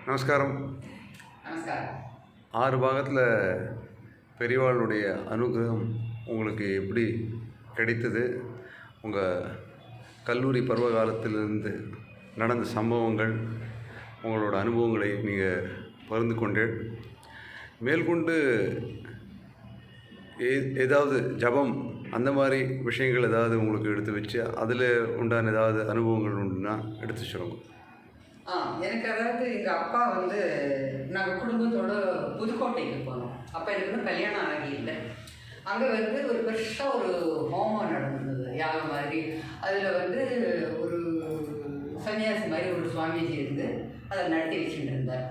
நமஸ்காரம். நமஸ்காரம். 6 பாகத்தில் பெரியவாளுடைய அனுகிரகம் உங்களுக்கு எப்படி கிடைத்தது? உங்கள் கல்லூரி பருவ காலத்திலிருந்து நடந்த சம்பவங்கள், உங்களோட அனுபவங்களை நீங்கள் பகிர்ந்து கொண்டேன். மேற்கொண்டு ஏதாவது ஜபம் அந்த மாதிரி விஷயங்கள் ஏதாவது உங்களுக்கு எடுத்து வச்சு அதில் உண்டான ஏதாவது அனுபவங்கள் உண்டுன்னா எடுத்து சொல்லுங்க. எனக்கு அதாவது எங்கள் அப்பா வந்து நாங்கள் குடும்பத்தோட புதுக்கோட்டைக்கு போனோம். அப்போ எனக்கு இன்னும் கல்யாணம் ஆகியில்லை. அங்கே வந்து ஒரு பெருசாக ஒரு ஹோமம் நடந்தது, யாகம் மாதிரி. அதில் வந்து ஒரு சன்னியாசி மாதிரி ஒரு சுவாமிஜி இருந்து அதை நடத்தி வச்சுட்டு இருந்தார்.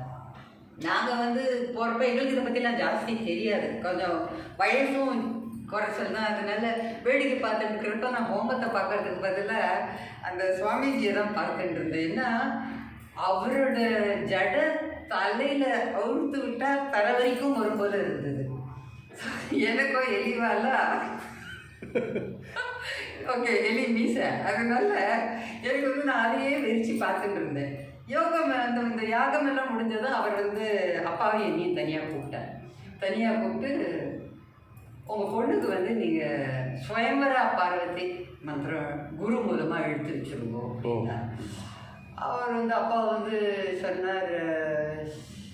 நாங்கள் வந்து போகிறப்ப எங்களுக்கு இதை பற்றிலாம் ஜாஸ்தி தெரியாது, கொஞ்சம் வயசும் குறைச்சல் தான். அதனால வேடிக்கை பார்த்துட்டு இருக்கிறப்ப நான் ஹோமத்தை பார்க்கறதுக்கு பதிலாக அந்த சுவாமிஜியை தான் பார்த்துட்டு இருந்தேன். ஏன்னா அவரோட ஜட தலையில் அவுழ்த்து விட்டால் தலை வரைக்கும் வரும்போது இருந்தது. எனக்கோ எலிவால ஓகே எலி மீசை, அதனால எனக்கு வந்து நான் அதையே விரித்து பார்த்துட்டு இருந்தேன். யோகம் இந்த யாகம் எல்லாம் முடிஞ்சதும் அவர் வந்து அப்பாவை என்னையும் தனியாக கூப்பிட்டு உங்கள் பொண்ணுக்கு வந்து நீங்கள் ஸ்வயம்பரா பார்வதி மந்திரம் குரு மூலமாக எடுத்து வச்சுருங்கோ அப்படின்னா. அவர் வந்து அப்பா வந்து சொன்னார்,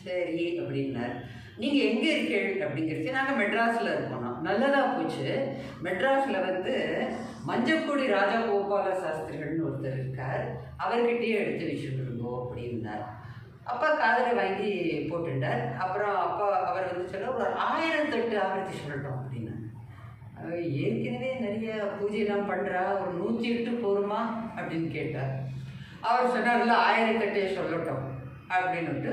சரி அப்படின்னார். நீங்கள் எங்கே இருக்கீங்க அப்படிங்கிறச்சு நாங்கள் மெட்ராஸில் இருக்கோம். நல்லதாக போச்சு. மெட்ராஸில் வந்து மஞ்சக்குடி ராஜகோபால சாஸ்திரிகள்னு ஒருத்தர் இருக்கார், அவர்கிட்டயே எடுத்து வச்சுருங்கோ அப்படின்னார். அப்பா காதலை வாங்கி போட்டுட்டார். அப்புறம் அப்பா அவர் வந்து சொல்ல ஒரு 1008 ஆவர்த்தி சொல்லட்டும் அப்படின்னா. ஏற்கனவே நிறைய பூஜைலாம் பண்ணுறா, ஒரு 108 போருமா அப்படின்னு கேட்டார். அவர் சொன்னார்ல 1008 சொல்லட்டும் அப்படின்னுட்டு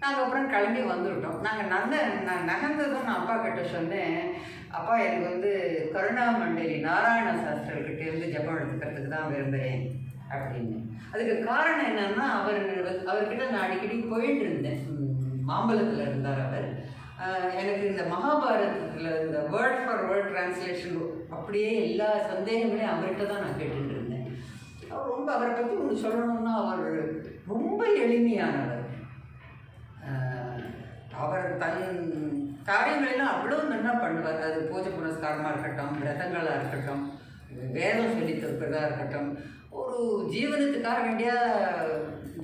நாங்கள் அப்புறம் கிளம்பி வந்துவிட்டோம். நான் நகர்ந்ததும் நான் அப்பா கிட்ட சொன்னேன், அப்பா எனக்கு வந்து கருணாமண்டலி நாராயண சாஸ்திரர்கிட்டேருந்து ஜபம் எடுத்துக்கிறதுக்கு தான் விரும்புகிறேன் அப்படின்னு. அதுக்கு காரணம் என்னன்னா அவர்கிட்ட நான் அடிக்கடி போயிட்டு இருந்தேன். மாம்பலத்தில் இருந்தார் அவர். எனக்கு இந்த மகாபாரதத்தில் இந்த வேர்ட் ஃபார் வேர்ட் டிரான்ஸ்லேஷன் அப்படியே எல்லா சந்தேகங்களையும் அவர்கிட்ட தான் நான் கேட்டுட்டு இருந்தேன். அவர் ரொம்ப அவரை பற்றி ஒன்று சொல்லணும்னா அவர் ரொம்ப எளிமையானவர். அவர் தன் காரியங்களெல்லாம் அவ்வளோ நல்லா பண்ணுவார். அது பூஜை புனஸ்காரமாக இருக்கட்டும், விரதங்களாக இருக்கட்டும், வேதம் சொல்லி தருப்பதாக இருக்கட்டும், ஒரு ஜீவனத்துக்காக வேண்டிய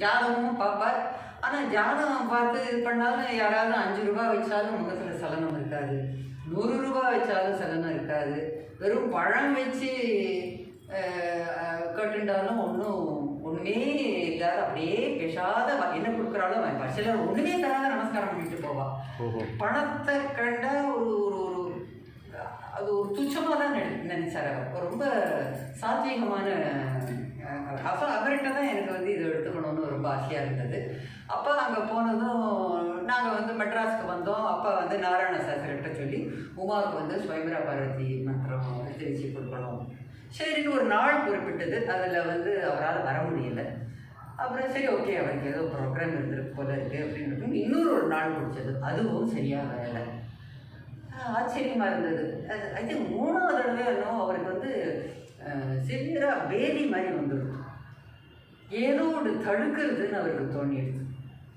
ஜாதகமும் பார்ப்பார். ஆனால் ஜாதகம் பார்த்து இது பண்ணாலும் யாராவது 5 ரூபா வச்சாலும் முகத்தில் சலனம் இருக்காது, 100 ரூபா வச்சாலும் சலனம் இருக்காது. வெறும் பழம் வச்சு கட்டுண்டாலும் ஒன்றுமே இல்லாத அப்படியே பேசாத என்ன கொடுக்குறாலும் வாய்ப்பா. சிலர் ஒன்றுமே தராத நமஸ்காரம் பண்ணிட்டு போவா. பணத்தை கண்ட ஒரு அது ஒரு துச்சமாக தான் நினைச்சார் அவர். ரொம்ப சாத்வீகமான அவர்கிட்ட தான் எனக்கு வந்து இதை எடுத்துக்கணும்னு ரொம்ப ஆசையாக இருந்தது. அப்போ அங்கே போனதும் நாங்கள் வந்து மெட்ராஸுக்கு வந்தோம். அப்பா வந்து நாராயண சாஸ்திரிகிட்ட சொல்லி உமாவுக்கு வந்து ஸ்வயம்பரா பார்வதி மந்திரம் எடுத்து வச்சு கொடுக்கணும். சரின்னு ஒரு நாள் குறிப்பிட்டது. அதில் வந்து அவரால் வர முடியலை. அப்புறம் சரி ஓகே அவருக்கு ஏதோ ப்ரோக்ராம் இருந்திருக்கு போல இருக்குது அப்படின்னு இன்னொரு நாள் பிடிச்சது. அதுவும் சரியாக வரலை. ஆச்சரியமாக இருந்தது. ஐ திங்க் 3ஆவது தடவை இன்னும் அவருக்கு வந்து சிவியராக பேதி மாதிரி வந்துடும். ஏதோ ஒரு தடுக்கிறதுன்னு அவருக்கு தோணிடுது.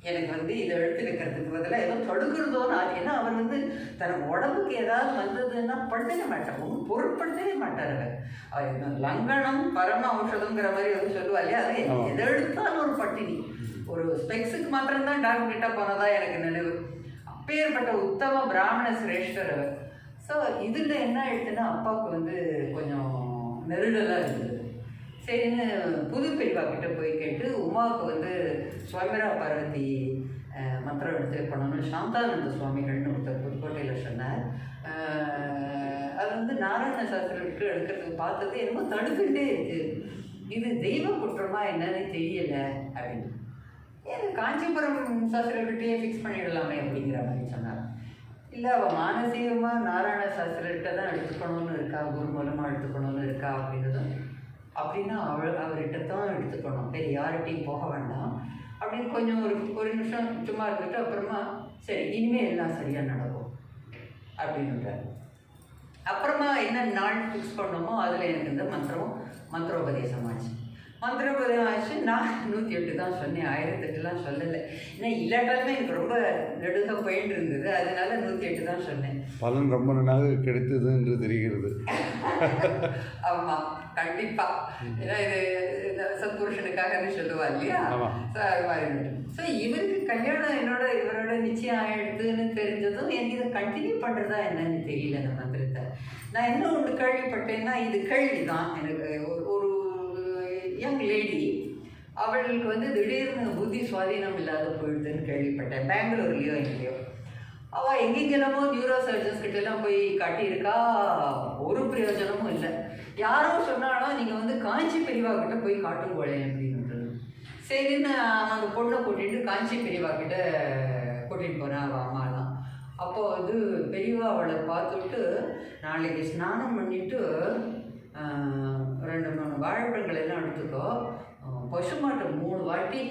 எனக்கு வந்து இதை எடுத்து வைக்கிறதுக்கு பதிலாக ஏதோ தடுக்கிறதோன்னு ஆச்சு. ஏன்னா அவர் வந்து தனக்கு உடம்புக்கு ஏதாவது வந்ததுன்னா படுத்தவே மாட்டார், ஒன்றும் பொருட்படுத்தவே மாட்டார். அவர் லங்கனம் பரம ஔஷதங்கிற மாதிரி வந்து சொல்லுவா இல்லையா, அது எதை எடுத்தாலும் ஒரு பட்டினி. ஒரு ஸ்பெக்ஸுக்கு மாத்திரம்தான் டாக்டர் கிட்ட போனதா எனக்கு நினைவு. அப்பேற்பட்ட உத்தம பிராமண சிரேஷ்டர் அவர். ஸோ இதில் என்ன ஆயிடுச்சுன்னா அப்பாவுக்கு வந்து கொஞ்சம் நெருடலாக இருந்தது. சரின்னு புது பெரியவா கிட்ட போய் கேட்டு உமாவுக்கு வந்து ஸ்வயம்பரா பார்வதி மந்திரம் எடுத்து பண்ணணும்னு சாந்தானந்த சுவாமிகள்னு ஒருத்தர் புதுக்கோட்டையில் சொன்னார். அது வந்து நாராயண சாஸ்திரத்துக்கு எடுக்கிறதுக்கு பார்த்தது என்னமோ தடுக்கிட்டே இருக்குது, இது தெய்வ குற்றமா என்னன்னு தெரியலை அப்படின்னு. ஏன் காஞ்சிபுரம் சாஸ்திரர்கிட்டயே ஃபிக்ஸ் பண்ணிடலாமே அப்படிங்கிற மாதிரி சொன்னார். இல்லை அவள் மானசீகமாக நாராயண சாஸ்திரர்கிட்ட தான் எடுத்துக்கணும்னு இருக்கா, குரு மூலமாக எடுத்துக்கணும்னு இருக்கா அப்படின்னதும் அப்படின்னா அவர்கிட்ட தான் எடுத்துக்கணும், வேறு யார்கிட்டையும் போக வேண்டாம் அப்படின்னு கொஞ்சம் ஒரு நிமிஷம் சும்மா இருந்துட்டு அப்புறமா சரி இனிமேல் எல்லாம் சரியாக நடக்கும் அப்படின்னுட்டார். அப்புறமா என்ன நாள் ஃபிக்ஸ் பண்ணோமோ அதில் எனக்கு இந்த மந்திரோபதேசம் ஆச்சு. மந்திரோபதம் ஆச்சு. நான் 108 தான் சொன்னேன், 1008 சொல்லலை. ஏன்னா இல்லாட்டாலுமே எனக்கு ரொம்ப நெடுக போயிட்டு இருந்தது, அதனால 108 தான் சொன்னேன். பலன் ரொம்ப நன்றாக கிடைத்தது என்று தெரிகிறது. ஆமாம், கண்டிப்பாக. ஏன்னா இது சத்புருஷனுக்காகவே சொல்லுவா இல்லையா? ஸோ அது மாதிரி. ஸோ இவருக்கு கல்யாணம் இவரோட நிச்சயம் ஆயிடுதுன்னு தெரிஞ்சதும் எனக்கு இதை கண்டினியூ பண்ணுறதா என்னன்னு தெரியல. அந்த மந்திரத்தை நான் என்ன ஒன்று கேள்விப்பட்டேன்னா, இது கேள்வி தான் எனக்கு. ஒரு யங் லேடி, அவளுக்கு வந்து திடீர்னு புத்தி சுவாதீனம் இல்லாத போயிடுதுன்னு கேள்விப்பட்டேன். பெங்களூர்லேயோ எங்கேயோ. அவள் எங்கெங்கெல்லாமோ நியூரோ சர்ஜன்ஸ் கிட்டெல்லாம் போய் காட்டியிருக்கா, ஒரு பிரயோஜனமும் இல்லை. யாரோ சொன்னாலும் நீங்கள் வந்து காஞ்சி பெரியவா கிட்ட போய் காட்டும் போலேன் அப்படின்னு. சரின்னு அந்த பொண்ணை கூட்டிகிட்டு காஞ்சி பெரியவா கிட்ட கூட்டிகிட்டு போனேன் அவள் அம்மாலாம். அப்போது வந்து பெரியவா அவளை பார்த்துட்டு, நாளைக்கு ஸ்நானம் பண்ணிவிட்டு 2-3 வாழைப்பழங்கள் எல்லாம் எடுத்துக்கோ, பசுமாட்டை 3 வாட்டி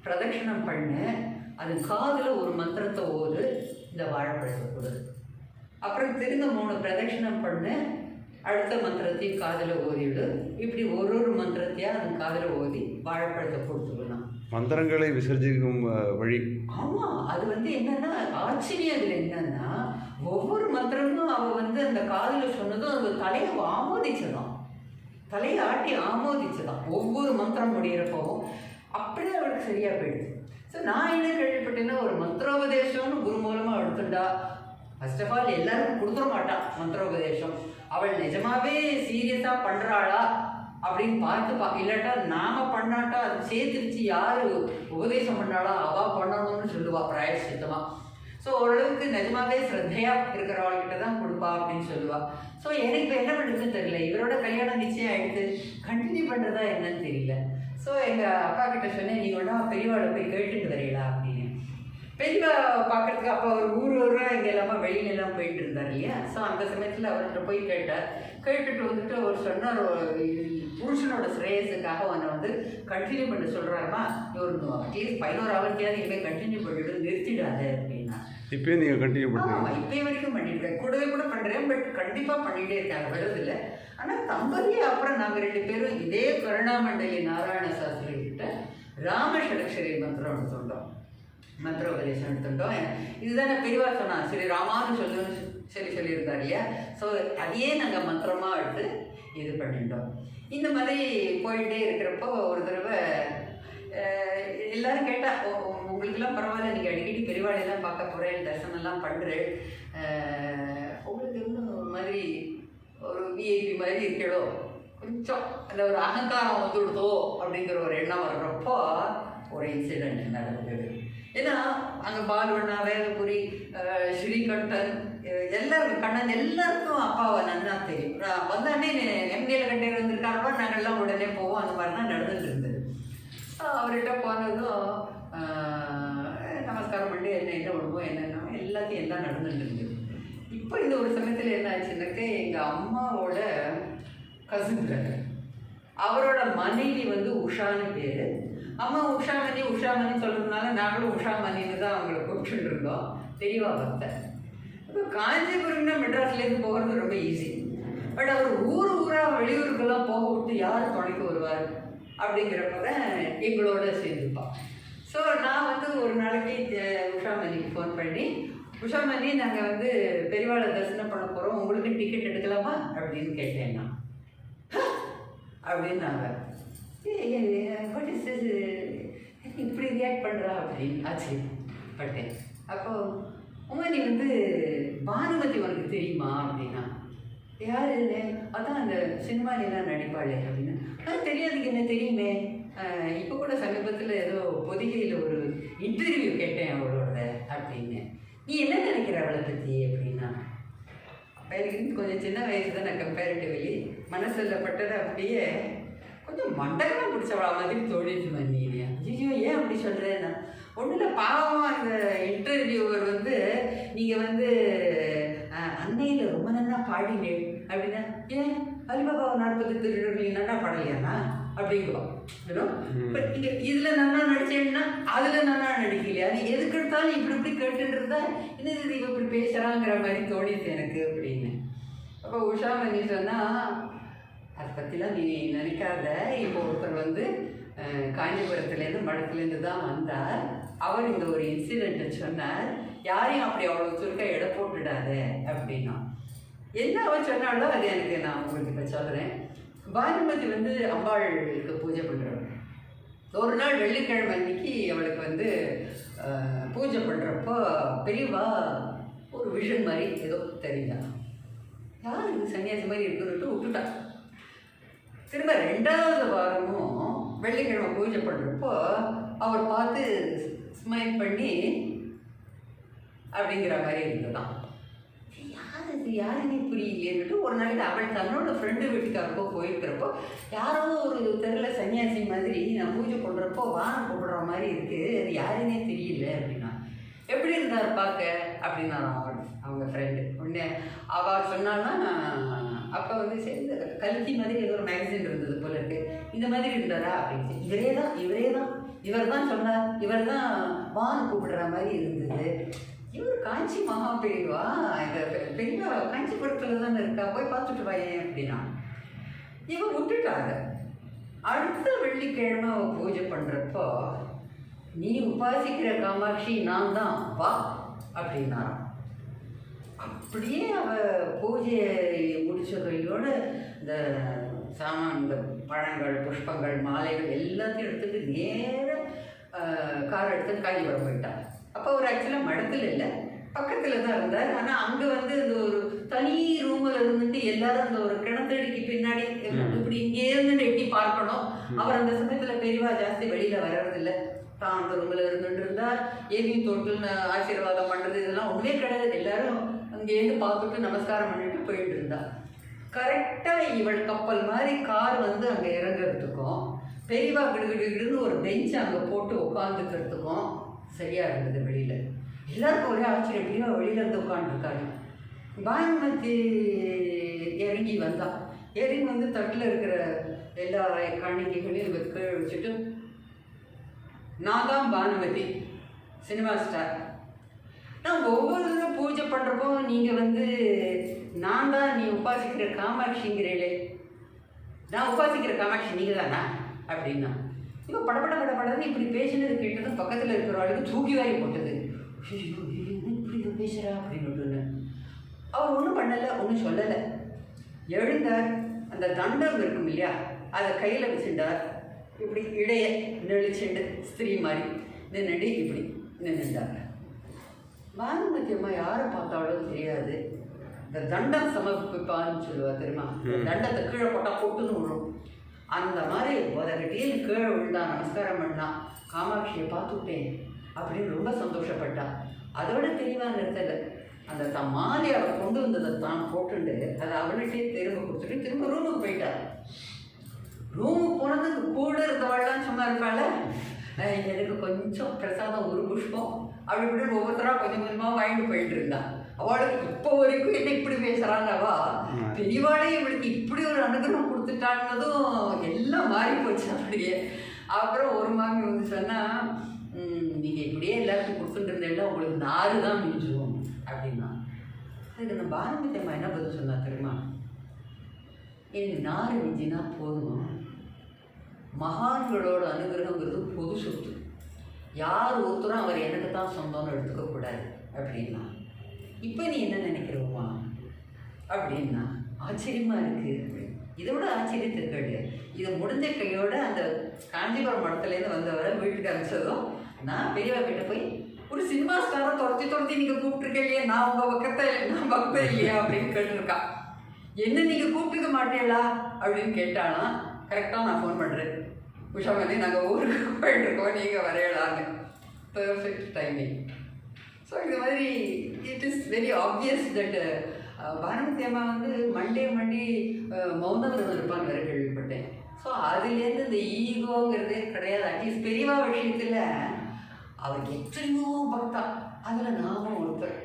பிரதட்சணம் பண்ணு, அது காதில் ஒரு மந்திரத்தை ஓது, இந்த வாழைப்பழத்தை கொடு. அப்புறம் திரும்ப 3 பிரதட்சணம் பண்ணு, அடுத்த மந்திரத்தையும் காதில் ஓதிவிடு. இப்படி ஒரு மந்திரத்தையாக அந்த காதில் ஓதி வாழைப்பழத்தை கொடுத்துக்கலாம். மந்திரங்களை விசர்ஜிக்கும் வழி. ஆமாம், அது வந்து என்னன்னா ஆச்சரியம். அதில் என்னன்னா, ஒவ்வொரு மந்திரமும் அவள் வந்து அந்த காதில் சொன்னதும் அந்த தலையை ஆமோதிச்சதான், தலையை ஆட்டி ஆமோதிச்சதான். ஒவ்வொரு மந்திரம் முடிகிறப்பவும் அப்படியே அவளுக்கு சரியாக போயிடுது. ஸோ நான் என்ன கேள்விப்பட்டேன்னா, ஒரு மந்திரோபதேசம்னு குரு மூலமாக எடுத்துட்டா, ஃபர்ஸ்ட் ஆஃப் ஆல் எல்லாருக்கும் கொடுத்துட மாட்டான் மந்திரோபதேசம். அவள் நிஜமாவே சீரியஸாக பண்ணுறாளா அப்படின்னு பார்த்துப்பா. இல்லாட்டா நாம் பண்ணாட்டா அது சேர்த்து வச்சு யார் உபதேசம் பண்ணாளா அவள் பண்ணணும்னு சொல்லுவாள் பிராயச்சித்தமாக. ஸோ ஓரளவுக்கு நிஜமாவே ஸ்ரத்தையாக இருக்கிறவள்கிட்ட தான் கொடுப்பா அப்படின்னு சொல்லுவாள். ஸோ எனக்கு இப்போ என்ன பண்ணுறதுன்னு தெரியல. இவரோட கல்யாணம் நிச்சயம் ஆகிடுது, கண்டினியூ பண்ணுறதா என்னன்னு தெரியல. ஸோ எங்கள் அப்பா கிட்ட சொன்னேன், நீங்கள் ஒன்றா பெரியவாளை போய் கேட்டுட்டு வரீங்களா அப்படின்னு. பெரியவா பார்க்குறதுக்கு அப்போ அவர் ஊராக இங்கே இல்லாமல் வெளியிலெல்லாம் போயிட்டு இருந்தார் இல்லையா? ஸோ அந்த சமயத்தில் அவர்கிட்ட போய் கேட்டார். கேட்டுட்டு வந்துட்டு அவர் சொன்னார், புருஷனோட ஸ்ரேயஸுக்காக அவனை வந்து கண்டினியூ பண்ண சொல்கிறாருமா, ஒரு அட்லீஸ்ட் 11 ஹவர்க்கையாவது இனிமேல் கண்டினியூ பண்ணிட்டு நிறுத்திடாத அப்படின்னா. இப்போயே நீங்கள் கண்டினியூ பண்ணுறீங்க? இப்போ வரைக்கும் பண்ணிட்டுருக்கேன், கூடவே கூட பண்ணுறேன், பட் கண்டிப்பாக பண்ணிகிட்டே இருக்காங்க, விடுறதில்லை. ஆனால் தம்பதியே அப்புறம் நாங்கள் 2 பேரும் இதே கருணாமண்டலி நாராயண சாஸ்திரி கிட்ட ராமஷடக்ஷரி மந்திரம் எடுத்துட்டோம், மந்திரோபதேசம் எடுத்துட்டோம். இதுதான் நான் பெரியவா சொன்னான், சரி ராமான்னு சொல்லியிருந்தார் இல்லையா? ஸோ அதையே நாங்கள் மந்திரமாக எடுத்து இது பண்ணிட்டோம். இந்த மாதிரி போயிட்டே இருக்கிறப்போ ஒரு தடவை எல்லோரும் கேட்டால், உங்களுக்கெல்லாம் பரவாயில்ல, நீங்கள் அடிக்கடி பெரியவாளையெல்லாம் பார்க்க போகிறேன், தரிசனம்லாம் பண்ணுறேன், உங்களுக்கு இன்னும் ஒரு மாதிரி ஒரு விஐபி மாதிரி இருக்கோ, கொஞ்சம் அந்த ஒரு அகங்காரம் வந்து விடுதோ அப்படிங்கிற ஒரு எண்ணம் வர்றப்போ ஒரு இன்சிடெண்ட் நடந்தது. ஏன்னா அங்கே பால்வண்ணா, வேதபுரி, ஸ்ரீகண்டன், எல்லாருக்கும் கண்ணன் எல்லாருக்கும் அப்பாவை நன்னா தெரியும். வந்தானே எம்ஏல கட்டையில் வந்திருக்காரோ நாங்கள்லாம் உடனே போவோம், அந்த மாதிரி தான் நடந்துட்டு இருந்தது. அவர்கிட்ட போனதும் நமஸ்காரம் பண்ணி என்ன விடுவோம் என்னென்ன எல்லாத்தையும் எல்லாம் நடந்துட்டு இருந்தது. இப்போ இந்த ஒரு சமயத்தில் என்ன ஆச்சுன்னாக்க, எங்கள் அம்மாவோட கசின் பிரதர், அவரோட மனைவி வந்து உஷான்னு பேர். அம்மா உஷாமணி சொல்கிறதுனால நாங்களும் உஷாமணின்னு தான் அவங்கள கூப்பிட்டு இருந்தோம். தெரியவா பார்த்தேன். இப்போ காஞ்சிபுரம்னா மெட்ராஸ்லேருந்து போகிறது ரொம்ப ஈஸி. பட் அவர் ஊராக வெளியூருக்கெல்லாம் போக விட்டு யார் துணைக்கு வருவார் அப்படிங்கிறப்ப தான் எங்களோட சேர்ந்துப்பான். ஸோ நான் வந்து ஒரு நாளைக்கு உஷாமணிக்கு ஃபோன் பண்ணி, உஷாமணி நாங்கள் வந்து பெரியவாளை தரிசனம் பண்ண போகிறோம், உங்களுக்கு டிக்கெட் எடுக்கலாமா அப்படின்னு கேட்டேன். நான் அப்படின்னு நாங்கள் வாட் இஸ் திஸ், இப்படி ரியாக்ட் பண்ணுறா அப்படின்னு ஆச்சரியப்பட்டேன். அப்போது உமானி வந்து பானுமதி உனக்கு தெரியுமா அப்படின்னா, யார் அதான் அந்த சினிமாலாம் நடிப்பாளே அப்படின்னா, தெரியாதுக்கு என்ன தெரியுமே, இப்போ கூட சமீபத்தில் ஏதோ பொதிகையில் ஒரு இன்டர்வியூ கேட்டேன் அவளோட அப்படின்னு. நீ என்ன நினைக்கிற அவளை பற்றி அப்படின்னா, அப்போ எனக்கு கொஞ்சம் சின்ன வயசு தான், நான் கம்பேரிட்டிவ்லி மனசில் பட்டதை அப்படியே கொஞ்சம் மண்டகமாக பிடிச்சவளா மாதிரி தோழிட்டு வந்தீங்க. ஐயோ ஏன் அப்படி சொல்கிறேன்னா, ஒன்றும் இல்லை, பாவம் அந்த இன்டர்வியூவர் வந்து நீங்கள் வந்து அன்னையில் ரொம்ப நல்லா பாடினேன் அப்படின்னா, ஏன் அலிபாபா 40 திருடர்கள் நல்லா பாடலையாண்ணா அப்படிங்குவோம். பட் இங்கே இதில் நல்லா நடிச்சேன்னா அதில் நல்லா நடிக்கலையா, நீ எதுக்கு எடுத்தாலும் இப்படி கேட்டுட்டு இருந்தா இன்னும் இது இப்படி பேசுகிறாங்கிற மாதிரி தோணிச்சு எனக்கு அப்படின்னு. அப்போ உஷாமணி சொன்னால், அதை பற்றிலாம் நீ நினைக்காத. இப்போ ஒருத்தர் வந்து காஞ்சிபுரத்துலேருந்து மடத்துலேருந்து தான் வந்தார். அவர் இந்த ஒரு இன்சிடெண்ட்டை சொன்னார். யாரையும் அப்படி அவ்வளோ சுருக்க எடை போட்டுடாத அப்படின்னா. என்ன அவன் சொன்னாலும் அது எனக்கு நான் உங்களுக்கு இப்போ சொல்கிறேன். பானுமதி வந்து அம்பாளுக்கு பூஜை பண்ணுறவள். ஒரு நாள் வெள்ளிக்கிழமை அன்னைக்கு அவளுக்கு வந்து பூஜை பண்ணுறப்போ பெரியவா ஒரு விஷன் மாதிரி ஏதோ தெரியல, யார் இது சன்னியாசி மாதிரி இருக்குன்னுட்டு விட்டுட்டான். திரும்ப 2வது வாரமும் வெள்ளிக்கிழமை பூஜை பண்ணுறப்போ அவர் பார்த்து ஸ்மைல் பண்ணி அப்படிங்கிற மாதிரி இருந்ததான். யார் இது, யாருன்னே புரியலையேன்னுட்டு ஒரு நாளைக்கு அவள் தன்னோட ஃப்ரெண்டு வீட்டுக்காரப்போ போயிருக்கிறப்போ யாரோ ஒரு தெருல சன்னியாசி மாதிரி நான் பூஜை பண்ணுறப்போ வானம் கூப்பிடுற மாதிரி இருக்குது, அது யாருன்னே தெரியல அப்படின்னா. எப்படி இருந்தார் பார்க்க அப்படின்னா அவங்க ஃப்ரெண்டு உடனே அவள் சொன்னான்னா, அப்போ வந்து சரி கல்கி மாதிரி ஏதோ ஒரு மேகசின் இருந்தது போல இருக்கு, இந்த மாதிரி இருந்தாரா அப்படின்னு. இவர் தான் சொன்னார், இவர் தான் வான் கூப்பிடுற மாதிரி இருந்தது. இவர் காஞ்சி மகா பெரியவா, இந்த பெரியவா காஞ்சிபுரத்தில் தானே இருக்கா, போய் பார்த்துட்டு வாயேன் அப்படின்னா. இவன் விட்டுட்டாங்க. அடுத்த வெள்ளிக்கிழமை அவள் பூஜை பண்ணுறப்போ, நீ உபாசிக்கிற காமாட்சி நான் தான், வா அப்படின்னா. அப்படியே அவள் பூஜையை முடிச்சதையோட இந்த சாமான், இந்த பழங்கள், புஷ்பங்கள், மாலைகள் எல்லாத்தையும் எடுத்துட்டு நேர கார் எடுத்து காஞ்சிபுரம் போயிட்டான். அப்போ அவர் ஆக்சுவலாக மடத்தில் இல்லை, பக்கத்தில் தான் இருந்தார். ஆனால் அங்கே வந்து இந்த ஒரு தனி ரூமில் இருந்துட்டு எல்லாரும் அந்த ஒரு கிணத்தடிக்கு பின்னாடி இப்படி இங்கே இருந்துட்டு எட்டி பார்க்கணும். அவர் அந்த சமயத்தில் பெரியவா ஜாஸ்தி வெளியில் வர்றதில்லை, தான் அந்த ரூமில் இருந்துட்டு இருந்தார். ஏவியும் தொட்டுன்னு ஆசீர்வாதம் பண்ணுறது இதெல்லாம் ஒன்றுமே கிடையாது. எல்லாரும் அங்கேருந்து பார்த்துட்டு நமஸ்காரம் பண்ணிட்டு போயிட்டு இருந்தா. கரெக்டாக இவள் கப்பல் மாதிரி கார் வந்து அங்கே இறங்குறதுக்கும் பெரியவா கிடுகிடுன்னு ஒரு பெஞ்ச் அங்கே போட்டு உட்காந்துக்கிறதுக்கும் சரியாக இருந்தது. வெளியில் எல்லாருக்கும் ஒரே ஆச்சரியம், பெரியவா வெளியில இருந்து உட்காந்துருக்காங்க. பானுமதி இறங்கி வந்தா. இறங்கி வந்து தட்டில் இருக்கிற எல்லா காணிக்கைகளையும் கீழே வச்சுட்டு, நான் தான் பானுமதி, சினிமா ஸ்டார். நான் ஒவ்வொரு தடவை பூஜை பண்ணுறப்போ நீங்கள் வந்து நான் தான் நீ உபாசிக்கிற காமாட்சிங்கிறீங்களே, நான் உபாசிக்கிற காமாட்சி நீங்கள் தானா அப்படின்னா. இப்போ படப்படன்னு இப்படி பேசினது கேட்டதும் பக்கத்தில் இருக்கிறவளுக்கு தூக்கி வாரி போட்டது. இப்படி பேசுகிறா அப்படின்னு. அவர் ஒன்றும் பண்ணலை, ஒன்றும் சொல்லலை. எழுந்தார். அந்த தண்டம் இருக்கும் இல்லையா, அதை கையில் வச்சுட்டார். இப்படி இடைய நெளிச்சுண்டு ஸ்திரீ மாதிரி நின்றுட்டு இப்படி நின்றுட்டார். பானுமதி அம்மா யாரை பார்த்தாலும் தெரியாது. இந்த தண்டம் சமர்ப்பிப்பான்னு சொல்லுவா தெரியுமா, தண்டத்தை கீழே போட்டால் கொட்டுன்னு விழும். அந்த மாதிரி உதகட்டியே கீழே விழுந்தா, நமஸ்காரம் பண்ணா. காமாட்சியை பார்த்துட்டேன் அப்படின்னு ரொம்ப சந்தோஷப்பட்டா. அதோட தெளிவாக நிறுத்தலை. அந்த மாலை அவள் கொண்டு வந்ததை தான் போட்டுண்டு அதை அவள்கிட்டே திரும்ப கொடுத்துட்டு திரும்ப ரூமுக்கு போயிட்டார். ரூமுக்கு போனதுக்கு கூட இருந்தவாள்லாம் சும்மா இருப்பாள். எனக்கு கொஞ்சம் பிரசாதம், ஒரு புஷ்பம் அப்படி இப்படி ஒவ்வொருத்தராக கொஞ்சம் கொஞ்சமாக வாங்கிட்டு போயிட்டு இருந்தான். அவளுக்கு இப்போ வரைக்கும் என்ன இப்படி பேசுகிறான்னவா, பெரியவாளே இவளுக்கு இப்படி ஒரு அனுகிரகம் கொடுத்துட்டான்னதும் எல்லாம் மாறி போச்சு அப்படியே. அப்புறம் ஒரு மாமி வந்து சொன்னால், நீங்கள் இப்படியே எல்லாருக்கும் கொடுத்துட்டு இருந்தேன்னா உங்களுக்கு 4 தான் மிஞ்சும் அப்படின்னா. அதுக்கு அந்த பானுமதி அம்மா என்ன பதில் சொன்னா தெரியுமா, எனக்கு 4 மிஞ்சினா போதும், மகான்களோட அனுகிரகங்கிறது பொது சொத்து, யார் ஒருத்தரும் அவர் எனக்கு தான் சொந்தம்னு எடுத்துக்கக்கூடாது அப்படின்னா. இப்போ நீ என்ன நினைக்கிறோமா அப்படின்னா. ஆச்சரியமாக இருக்குது. இதை விட ஆச்சரியத்திற்காடு இதை முடிஞ்ச கையோட அந்த காஞ்சிபுரம் மடத்துலேருந்து வந்தவரை வீட்டுக்கு அனுப்பிச்சதும், நான் பெரியவா கிட்ட போய் ஒரு சினிமா ஸ்டாரை துரத்தி நீங்கள் கூப்பிட்டுருக்கே இல்லையா, நான் உங்கள் நான் பக்தம் இல்லையா அப்படின்னு கேட்டுருக்கா. என்ன நீங்கள் கூப்பிட்டுக்க மாட்டேங்களா அப்படின்னு கேட்டாலும், கரெக்டாக நான் ஃபோன் பண்ணுறேன், உஷா மாதிரி நாங்கள் ஊருக்கு போயிட்டுருக்கோம், நீங்கள் வரையலான்னு. Perfect timing. ஸோ இது மாதிரி it is very obvious that Bhanumathi அம்மா வந்து மண்டே மௌனம் இருப்பான்னு வேறு கேள்விப்பட்டேன். ஸோ அதுலேருந்து இந்த ஈகோங்கிறதே கிடையாது. அட்லீஸ்ட் பெரியவா விஷயத்தில் அவருக்கு எத்தனையோ பக்தா, அதில் நாமும் ஒருத்தர்.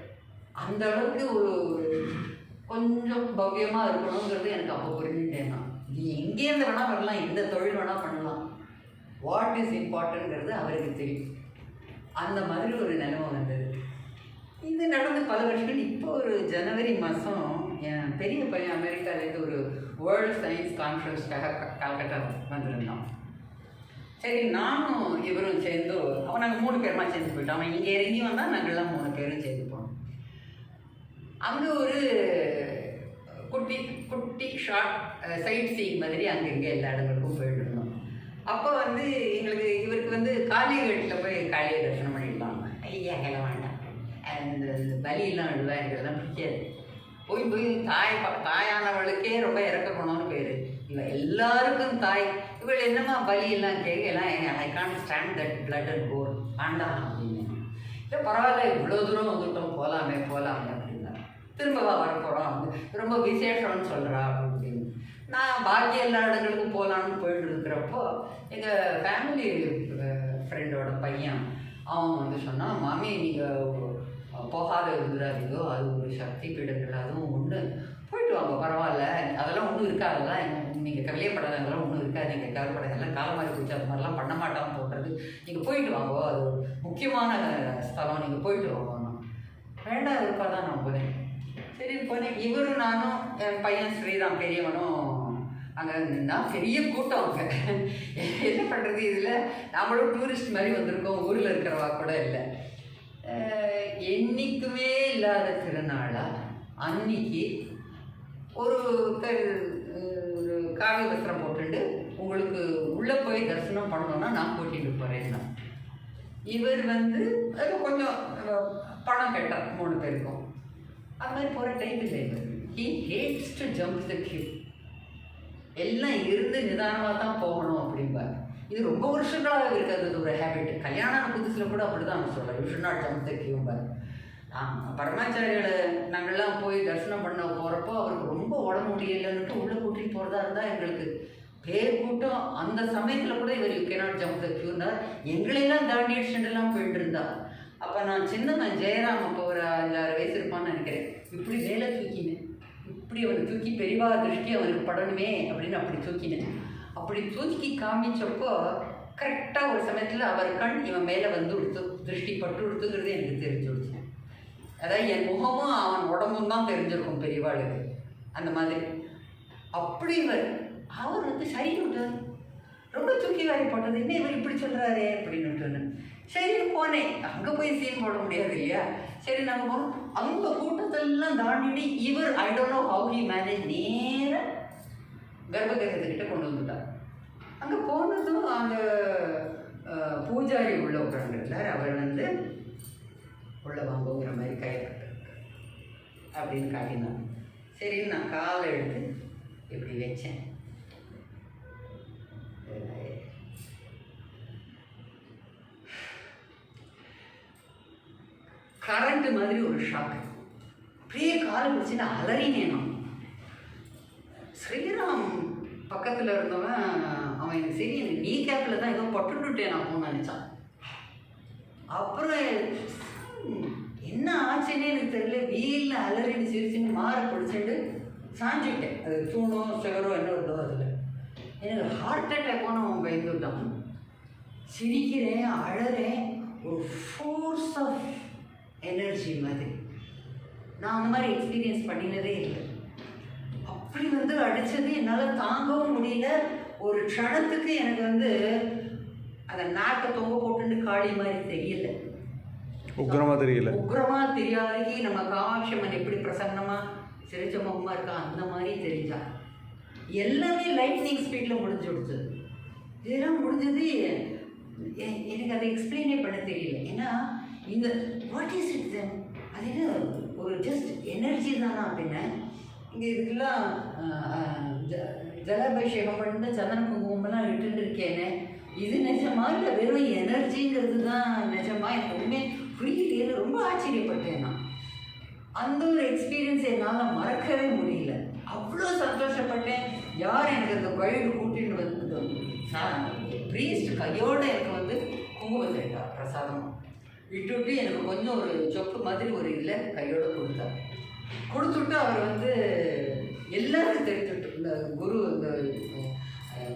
அந்த அளவுக்கு ஒரு கொஞ்சம் பவ்யமாக இருக்கணுங்கிறது எனக்கு அப்போ புரிஞ்சுட்டேன். நான் நீ எங்கேருந்து வேணால் வரலாம், எந்த தொழில் வேணால் பண்ணலாம், வாட் இஸ் இம்பார்ட்டன்ட்ங்கிறது அவருக்கு தெரியும். அந்த மாதிரி ஒரு நிலைமை வந்தது. இது நடந்து பல வருஷங்கள். இப்போ ஒரு ஜனவரி மாதம் என் பெரிய பையன் அமெரிக்காவிலேருந்து ஒரு வேர்ல்டு சயின்ஸ் கான்ஃபரன்ஸ்க்காக கல்கட்டா வந்திருந்தான். சரி நானும் இவரும் சேர்ந்து நாங்கள் 3 பேருமா சேர்ந்து போயிட்டோம். அவன் இங்கே இறங்கி வந்தால் நாங்கள்லாம் 3 பேரும் சேர்ந்து போனோம். அங்கே ஒரு குட்டி குட்டி ஷார்ட் சைட் சீயிங் மாதிரி அங்கங்கே எல்லா இடங்களுக்கும் போயிட்டு இருந்தோம். அப்போ வந்து எங்களுக்கு இவருக்கு வந்து காளிய வீட்டில் போய் காளியை தரிசனம் பண்ணிடலாங்க. ஐயா அங்கெல்லாம் வேண்டாம், அந்த பலியெல்லாம் விடுவா, எனக்குலாம் பிடிக்காது. போய் போய் தாயானவளுக்கே ரொம்ப இறக்க போனோன்னு பேர். இவள் எல்லாருக்கும் தாய். இவள் என்னம்மா பலியெல்லாம் கேட்கலாம், I can't stand that blood and core, வேண்டாம் அப்படின்னு. இல்லை பரவாயில்ல, இவ்வளோ தூரம் வந்துவிட்டோம், போகலாமே அப்படின்னா. திரும்பவா வரப்போகிறோம், ரொம்ப விசேஷம்னு சொல்கிறா அப்படின்னு. நான் பாக்கி எல்லா இடங்களுக்கும் போகலான்னு போயிட்டு இருக்கிறப்போ எங்கள் ஃபேமிலி ஃப்ரெண்டோட பையன் அவன் வந்து சொன்னான், மாமி நீங்கள் போகாத இருந்துடாதீங்கோ, அது ஒரு சக்தி பீடங்கள், அதுவும் ஒன்று போயிட்டு வாங்க, பரவாயில்ல, அதெல்லாம் ஒன்றும் இருக்காதெல்லாம், நீங்கள் கவலையப்படாத, அதெல்லாம் ஒன்றும் இருக்காது, நீங்கள் கவலைப்படாத, எல்லாம் காலம் மாதிரி போச்சு, அது மாதிரிலாம் பண்ண மாட்டான்னு போடுறது, நீங்கள் போயிட்டு வாங்கோ, அது ஒரு முக்கியமான ஸ்தலம், நீங்கள் போயிட்டு வாங்க. வேண்டாம் இருப்பா தான் நான் போனேன். சரி போனேன். இவரும் நானும் என் பையன் ஸ்ரீராம் பெரியவனும் அங்கே இருந்தால் பெரிய கூட்டம். அங்கே என்ன பண்ணுறது, இதில் நம்மளும் டூரிஸ்ட் மாதிரி வந்திருக்கோம், ஊரில் இருக்கிறவா கூட இல்லை. என்றைக்குமே இல்லாத திருநாளாக அன்னைக்கு ஒரு காவி வஸ்திரம் போட்டுட்டு உங்களுக்கு உள்ளே போய் தரிசனம் பண்ணணுன்னா நான் கூட்டிகிட்டு போகிறேன்னா, இவர் வந்து அது கொஞ்சம் பணம் கேட்டார் 3 பேருக்கும். அது மாதிரி போகிற டைம் இல்லை இவர். He hates to jump the queue. எல்லாம் இருந்து நிதானமாக தான் போகணும் அப்படிம்பார். இது ரொம்ப வருஷங்களாக இருக்காது, அது ஒரு ஹேபிட். கல்யாணம் புதுசில் கூட அப்படி தான் அவன் சொல்கிறார், you should not jump the கியூம்பார். பரமாச்சாரிகளை நாங்கள்லாம் போய் தரிசனம் பண்ண போகிறப்போ அவருக்கு ரொம்ப உடம்பு முடியலைன்னுட்டு உள்ளே கூட்டிகிட்டு போகிறதா இருந்தால் எங்களுக்கு பேர் கூட்டம். அந்த சமயத்தில் கூட இவர் யூ கேனாட் ஜம்ப் த கியூன்னார். எங்களையெல்லாம் தாண்டி அடிச்சுட்டுலாம் போயிட்டு இருந்தா. அப்போ நான் சின்னவன் ஜெயராம், அப்போ ஒரு 5-6 வயசு இருப்பான்னு நினைக்கிறேன். இப்படி மேலே தூக்கினேன், இப்படி அவனை தூக்கி பெரியவா திருஷ்டி அவனுக்கு படணுமே அப்படின்னு அப்படி தூக்கினேன். அப்படி தூக்கி காமிச்சப்போ கரெக்டாக ஒரு சமயத்தில் அவர் கண் இவன் மேலே வந்து கொடுத்து திருஷ்டி பட்டு கொடுத்துங்கிறது எனக்கு தெரிஞ்சு கொடுத்தேன். அதாவது என் முகமும் அவன் உடம்பும் தான் தெரிஞ்சிருக்கும் பெரியவாளுக்கு, அந்த மாதிரி. அப்படி அவர் வந்து சரி விட்டார், ரொம்ப தூக்கி வாரி போட்டது, என்ன இவர் இப்படி சொல்கிறாரே அப்படின்னு. சரி போனேன். அங்கே போய் சீன் போட முடியாது இல்லையா. சரி நாங்கள் போனோம். அந்த கூட்டத்தெல்லாம் தாண்டிட்டு இவர் I don't know how he manage நேராக கர்ப்பகிரகத்துக்கிட்ட கொண்டு வந்துட்டார். அங்கே போனதும் அந்த பூஜாரி உள்ள உட்காந்துருந்தார். அவர் வந்து உள்ள வாங்குங்கிற மாதிரி கைப்பட்டு அப்படின்னு காட்டினார். சரி நான் காலை எடுத்து இப்படி வச்சேன். கரண்ட் மாதிரி ஒரு ஷாக்கு. அப்படியே காலை பிடிச்சின்னு அலறினேன். ஸ்ரீராம் பக்கத்தில் இருந்தவன் அவன் எனக்கு சரி எனக்கு நீ கேப்பில் தான் ஏதோ பட்டுட்டேன் நான் நினச்சான். அப்புறம் என்ன ஆச்சுன்னே எனக்கு தெரியல, வீலில் அலறின்னு சிரிச்சுன்னு மாற பிடிச்சிட்டு சாஞ்சிக்கிட்டேன். அது தூணோ சுகரோ என்ன இருந்தோ அதில் எனக்கு ஹார்ட் அட்டாக் அவன் பயந்துட்டான். சிரிக்கிறேன், அழறேன், ஒரு ஃபோர்ஸ் ஆஃப் எனர்ஜி மாதிரி. நான் அந்த மாதிரி எக்ஸ்பீரியன்ஸ் பண்ணினதே இல்லை. அப்படி வந்து அடித்தது என்னால் தாங்கவும் முடியல. ஒரு க்ஷணத்துக்கு எனக்கு வந்து அந்த நாட்டை தொங்க போட்டுன்னு காளி மாதிரி தெரியல, உக்ரமாக தெரியல. உக்ரமாக தெரியாதே நம்ம காமாட்சியம்மன் எப்படி பிரசன்னமாக சிரிச்ச முகமாக இருக்கா அந்த மாதிரி தெரிஞ்சா. எல்லாமே லைட்னிங் ஸ்பீடில் முடிஞ்சு கொடுத்தது. இதெல்லாம் முடிஞ்சது எனக்கு அதை எக்ஸ்பிளைனே பண்ண தெரியல. ஏன்னா இந்த வாட் இஸ் இட் தென், அது என்ன ஒரு ஜஸ்ட் எனர்ஜி தானா அப்படின்னா. இங்கே இதுக்கெல்லாம் ஜலாபிஷேகம் பண்ணி சந்தன குங்குமம்லாம் இட்டுட்டு இருக்கேனே, இது நிஜமா இல்லை வெறும் எனர்ஜிங்கிறது தான் நிஜமா? எனக்கு ஒன்றுமே புரியலையே, ரொம்ப ஆச்சரியப்பட்டேன் நான். அந்த ஒரு எக்ஸ்பீரியன்ஸ் என்னால் மறக்கவே முடியல. அவ்வளோ சந்தோஷப்பட்டேன். யார் எனக்கு அந்த கைடு கூட்டின்னு வந்து ப்ரீஸ்ட் கையோடு எனக்கு வந்து குங்குமம் சேர்த்தா பிரசாதம் விட்டுவிட்டு எனக்கு கொஞ்சம் ஒரு சொப்பு மாதிரி ஒரு இதில் கையோடு கொடுத்தார். கொடுத்துட்டு அவர் வந்து எல்லாருக்கும் தெரிஞ்சுட்டு இந்த குரு இந்த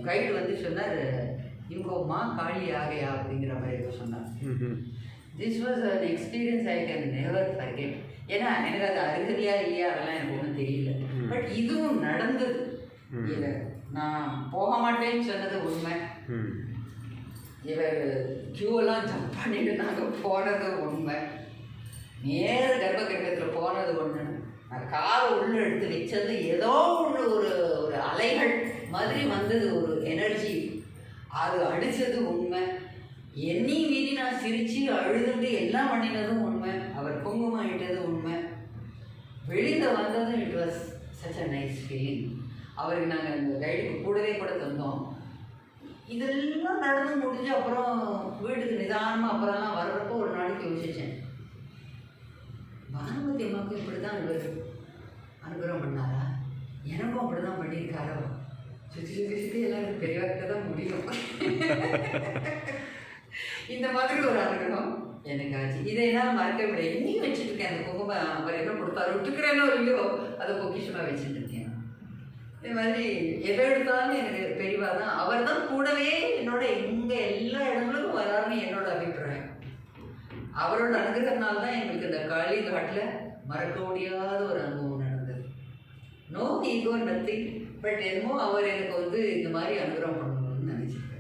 கைடு வந்து சொன்னார், இவங்கம்மா காளி ஆகையா அப்படிங்கிற மாதிரி ஏதோ சொன்னார். This was an experience I can never forget. ஏன்னா எனக்கு அது அருகதையா இல்லையா அதெல்லாம் எனக்கு ஒன்றும் தெரியல. பட் இதுவும் நடந்தது. இதை நான் போக மாட்டேன்னு சொன்னது உண்மை. இவர் கியூவெல்லாம் ஜம்ப் பண்ணிட்டு நாங்கள் போனது உண்மை. நேர கர்ப்ப கிரகத்தில் போனது ஒன்று. நான் காரை உள்ளே எடுத்து வச்சது ஏதோ ஒன்று ஒரு ஒரு அலைகள் மாதிரி வந்தது, ஒரு எனர்ஜி. அது அடித்தது உண்மை. என்னையும் மீறி நான் சிரித்து அழுதுண்டு எல்லாம் பண்ணினதும் உண்மை. அவர் குங்குமம் ஆகிட்டது உண்மை. வெளியில் வந்ததும் it was such a nice feeling. அவருக்கு நாங்கள் அந்த கைடுக்கு கூடவே கூட தந்தோம். இதெல்லாம் நடந்து முடிஞ்சு அப்புறம் வீட்டுக்கு நிதானமாக அப்புறம்லாம் வர்றப்போ ஒரு நாளைக்கு யோசித்தேன், பானுமதி அம்மாவுக்கு இப்படி தான் அனுகிரகம் பண்ணாரா, எனக்கும் அப்படி தான் பண்ணியிருக்காரோ. சுற்றி சுற்றி சுற்றி எல்லாரும் பெரியவாக்கிட்ட தான் முடியும். இந்த மாதிரி ஒரு அனுகிரகம் எனக்கு ஆச்சு. இதை என்னால் மறக்க முடியாது. இன்னைக்கு வச்சுட்டு இருக்கேன். அந்த குங்குமம் அவர் என்ன கொடுத்தாரு விட்டுக்கிறேன்னு இல்லையோ அதை பொக்கிஷமாக வச்சுட்டு இருக்கேன். இது மாதிரி எதை எடுத்தாலும் எனக்கு பெரியவா தான். அவர் தான் கூடவே என்னோட எங்கே எல்லா இடங்களுக்கும் வராருன்னு என்னோட அபிப்பிராயம். அவரோட அனுகிரகத்தினால தான் எங்களுக்கு இந்த காளி காட்டில் மறக்க முடியாத ஒரு அனுபவம் நடந்தது. No ego nothing. பட் என்னமோ அவர் எனக்கு இந்த மாதிரி அனுகிரகம் பண்ணணும்னு நினச்சிருக்காரு.